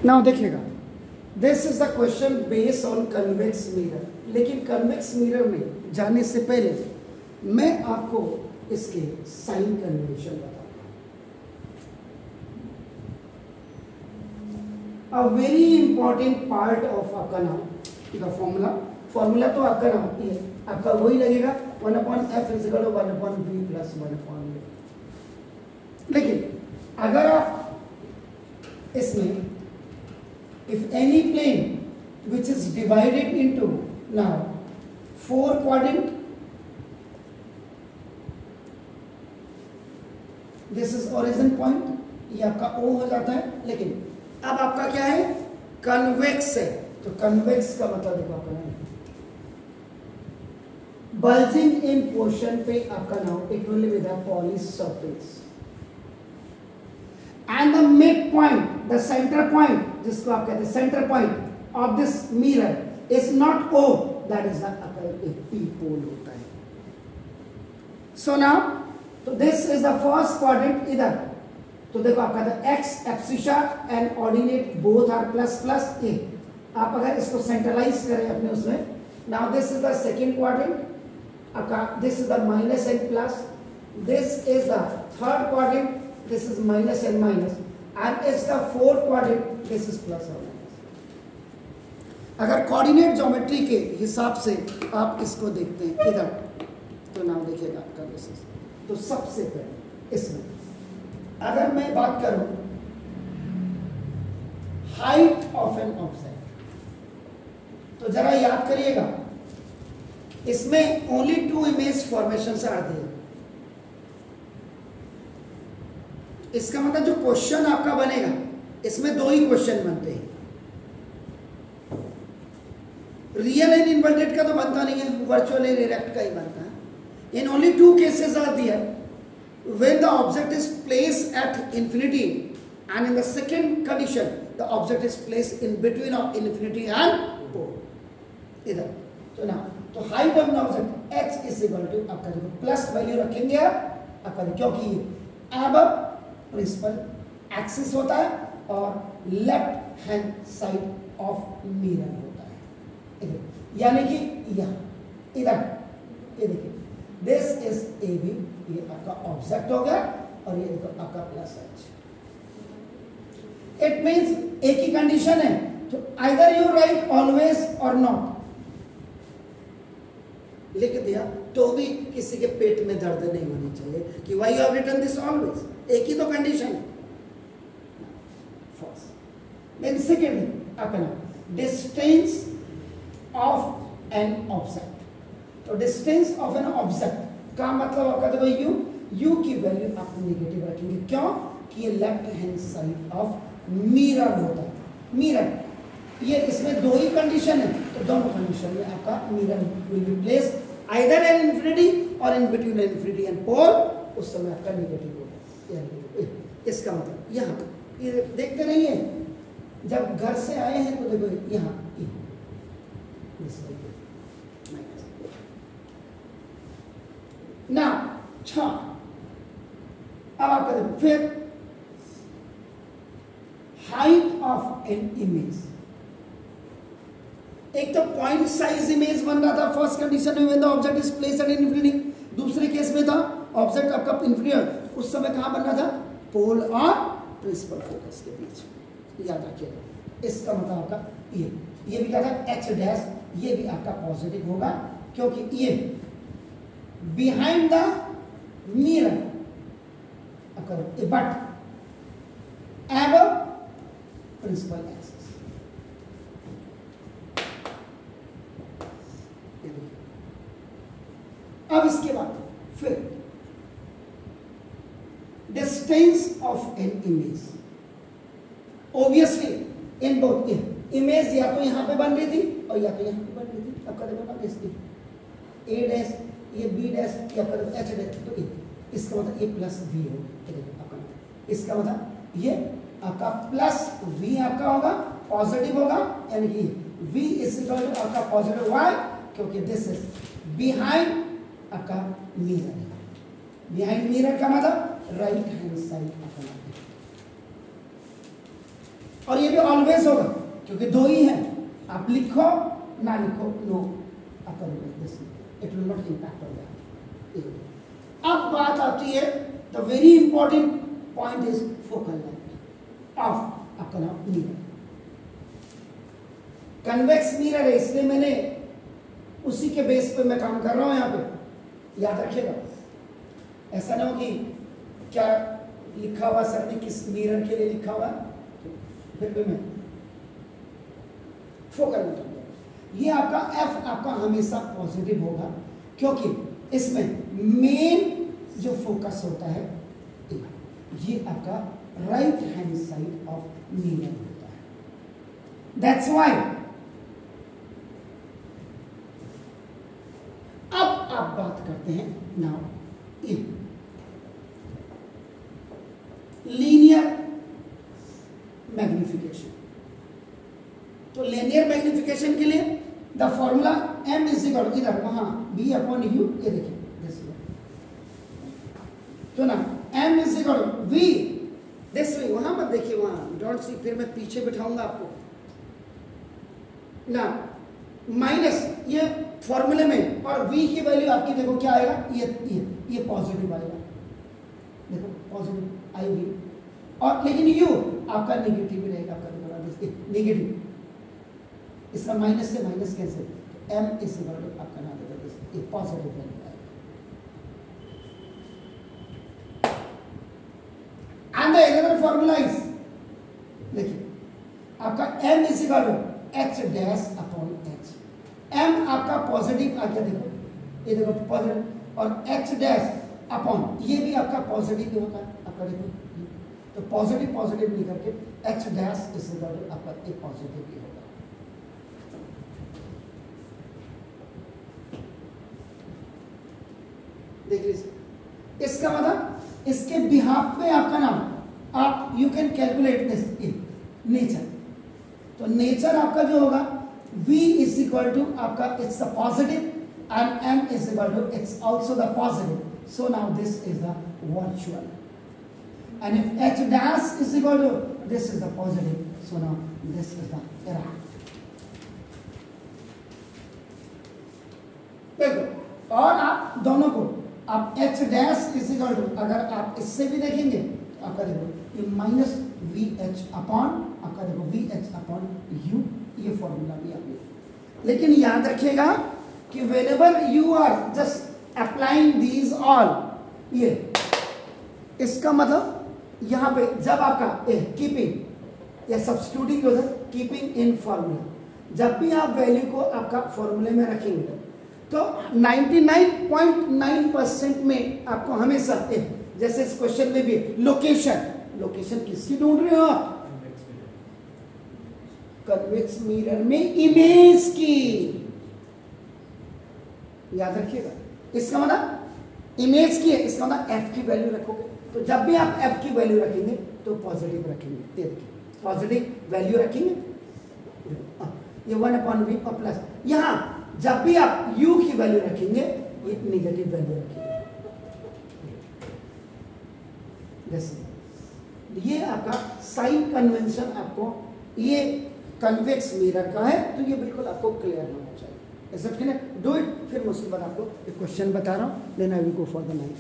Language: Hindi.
नाउ देखिएगा, this is the question based on convex mirror, लेकिन कन्वेक्स मिरर में जाने से पहले मैं आपको इसके साइन कन्वेंशन बताता हूं। A very important part of आपका नाम द फॉर्मूला तो आपका नाम ये आपका वही लगेगा 1/f = 1/v + 1/v। लेकिन अगर आप इसमें if any plane which is divided into now 4 quadrant, this is origin point, ये आपका O हो जाता है। लेकिन अब आपका क्या है, कन्वेक्स है, तो कन्वेक्स का मतलब देखो आपका नाम बल्जिंग इन पोर्शन पे आपका नाम it will be the polish surface and the midpoint, the center point, जिसको आप कहते हैं centre point of this mirror is not O, that is the P-pole होता है। सो नाउ तो this is the first quadrant इधर, तो देखो आपका x abscissa and ordinate both are ++a। आप अगर इसको सेंट्रलाइज करें अपने उसमें, now this is the second quadrant आपका, this is the minus and plus, this is the third quadrant, this is minus and minus, and it's the fourth quadrant, this is plus or minus। अगर कोऑर्डिनेट ज्योमेट्री के हिसाब से आप इसको देखते हैं इधर, तो नाम देखिएगा आपका दिस इज, तो सबसे पहले इसमें अगर मैं बात करूं हाइट ऑफ एन ऑब्जेक्ट, तो जरा याद करिएगा इसमें ओनली 2 इमेज फॉर्मेशन आते हैं। इसका मतलब जो क्वेश्चन आपका बनेगा इसमें 2 ही क्वेश्चन बनते हैं, रियल एंड इन्वर्टेड का तो बनता नहीं है, वर्चुअल एंड इरेक्ट का ही बनता है। In only 2 cases are there, when the object is placed at infinity and in the second condition the object is placed in between of infinity and pole इधर। तो ना तो height of the object h is equal to आपका जो प्लस वैल्यू रखेंगे आपका, क्योंकि अब प्रिंसिपल एक्सिस होता है और left hand side of mirror होता है इधर, यानी कि यहां इधर ये देखिए, दिस इज AB, ये आपका ऑब्जेक्ट हो गया, और ये देखो आपका प्लस h। इट मींस एक ही कंडीशन है, तो आइदर यू राइट ऑलवेज और नॉट लिख दिया, तो भी किसी के पेट में दर्द नहीं होनी चाहिए कि why you have written this always, एक ही तो कंडीशन है। फर्स्ट देन सेकंड अपना डिस्टेंस ऑफ एन ऑब्जेक्ट, तो डिस्टेंस ऑफ एन ऑब्जेक्ट का मतलब आपका देखो u की वैल्यू आप नेगेटिव रखेंगे, क्यों कि ये left hand side of mirror होता है। मिरर ये इसमें 2 ही कंडीशन है, तो दोनों कंडीशन में आपका mirror will be placed either in infinity और इन बिटवीन इंफिनिटी एंड पोल, उस समय आपका नेगेटिव होगा। इसका मतलब यहाँ ये देखते नहीं है, जब घर से आए हैं तो देखो यहाँ ना अब आपका देखो फिर हाइट ऑफ एन इमेज, एक तो पॉइंट साइज इमेज बन रहा था फर्स्ट कंडीशन में, when the object is placed at infinity. दूसरे केस में था ऑब्जेक्ट आपका इंफिनिटी, उस समय कहां बन रहा था, पोल और प्रिंसिपल फोकस के बीच, याद रखिएगा। इसका मतलब आपका ये भी क्या था h डैश, ये भी आपका पॉजिटिव होगा, क्योंकि ये बिहाइंड द मिरर आपका, बट एबव प्रिंसिपल एक्सिस। अब इसके बाद फिर distance of an image, obviously in both image या तो यहां पे बन रही थी और या तो यहां पे बन रही थी। आपका देखो ना इसकी a डैश, ये b डैश, या फिर h डैश, तो इसका मतलब a प्लस v होगा। इसका मतलब ये आपका प्लस v आपका होगा, पॉजिटिव होगा, यानी कि v इज इक्वल टू आपका पॉजिटिव y, क्योंकि दिस इज बिहाइंड आपका मिरर। बिहाइंड मिरर का मतलब राइट हैंड साइड आपका। और ये भी ऑलवेज होगा क्योंकि दो ही है, आप लिखो ना लिखो no this it will not impact on that. अब बात आती है the very important point is focal length of आपका नाम मिरर। कन्वेक्स मिरर है इसलिए मैंने उसी के बेस पे मैं काम कर रहा हूं यहां पे, याद रखिएगा। ऐसा ना हो कि क्या लिखा हुआ सर ने किस मिरर के लिए लिखा हुआ, फिर भी मैं फोकल लेंथ, ये आपका एफ आपका हमेशा पॉजिटिव होगा क्योंकि इसमें मेन जो फोकस होता है ये आपका right hand side of mirror होता है। दैट्स व्हाई अब आप बात करते हैं नाउ इन लीनियर मैग्निफिकेशन। तो लीनियर मैग्निफिकेशन के लिए the formula m is equal to इधर वहां b अपॉन u, ये देखिए तो ना m is equal to v this way, वहां मत देखिए, वहां डोंट सी, फिर मैं पीछे बिठाऊंगा आपको ना, माइनस ये फॉर्मूले में, और v की वैल्यू आपकी देखो क्या आएगा, ये पॉजिटिव आएगा, देखो पॉजिटिव आएगी, और लेकिन u आपका नेगेटिव भी रहेगा, आपका नेगेटिव, इसका माइनस से minus cancel, m is equal to आपका नाम देगा एक पॉजिटिव वैल्यू आएगा। And the another formula is, देखिए आपका m is equal to h dash upon h, m आपका पॉजिटिव आ गया, देखो ये देखो पॉजिटिव, और h डैश अपॉन ये भी आपका पॉजिटिव ही होता है आपका, देखो तो पॉजिटिव पॉजिटिव नहीं करके h dash is equal to आपका एक पॉजिटिव ही होगा। देख लीजिए, इसका मतलब इसके बिहाफ पे आपका नाम, आप you can calculate this in nature, तो नेचर आपका जो होगा v इज इक्वल टू आपका it's a positive and m is equal to it's also the positive, so now this is the virtual, and if h dash is equal to this is the positive, so now this is the error। देखो, और आप दोनों को आप h dash is equal to, अगर आप इससे भी देखेंगे तो आपका देखो ये माइनस वी एच अपॉन आपका देखो वी एच अपॉन यू, ये फॉर्मूला भी आपने, लेकिन याद रखिएगा कि whenever you are just applying these all, ये इसका मतलब यहां पे जब आपका कीपिंग या सब्स्टिट्यूटिंग होता है, कीपिंग इन फॉर्मूला, जब भी आप वैल्यू को आपका फॉर्मूले में रखेंगे तो 99.9% में आपको हमेशा जैसे इस क्वेश्चन में भी लोकेशन किसकी ढूंढ रहे हो आप, कन्वेक्स मिरर में इमेज की, याद रखिएगा, इसका मतलब इमेज की है, इसका मतलब f की वैल्यू रखोगे, तो जब भी आप f की वैल्यू रखेंगे तो पॉजिटिव रखेंगे, देखिए पॉजिटिव वैल्यू रखेंगे, ये 1/v और प्लस, यहां जब भी आप u की वैल्यू रखेंगे ये नेगेटिव वैल्यू रखेंगे, जैसे ये आपका साइन कन्वेंशन आपको ये कन्वेक्स मिरर का है, तो ये बिल्कुल आपको क्लियर होना चाहिए। ऐसा डू इट, फिर मैं उसके बाद आपको एक क्वेश्चन बता रहा हूं, then I will go for the 9th।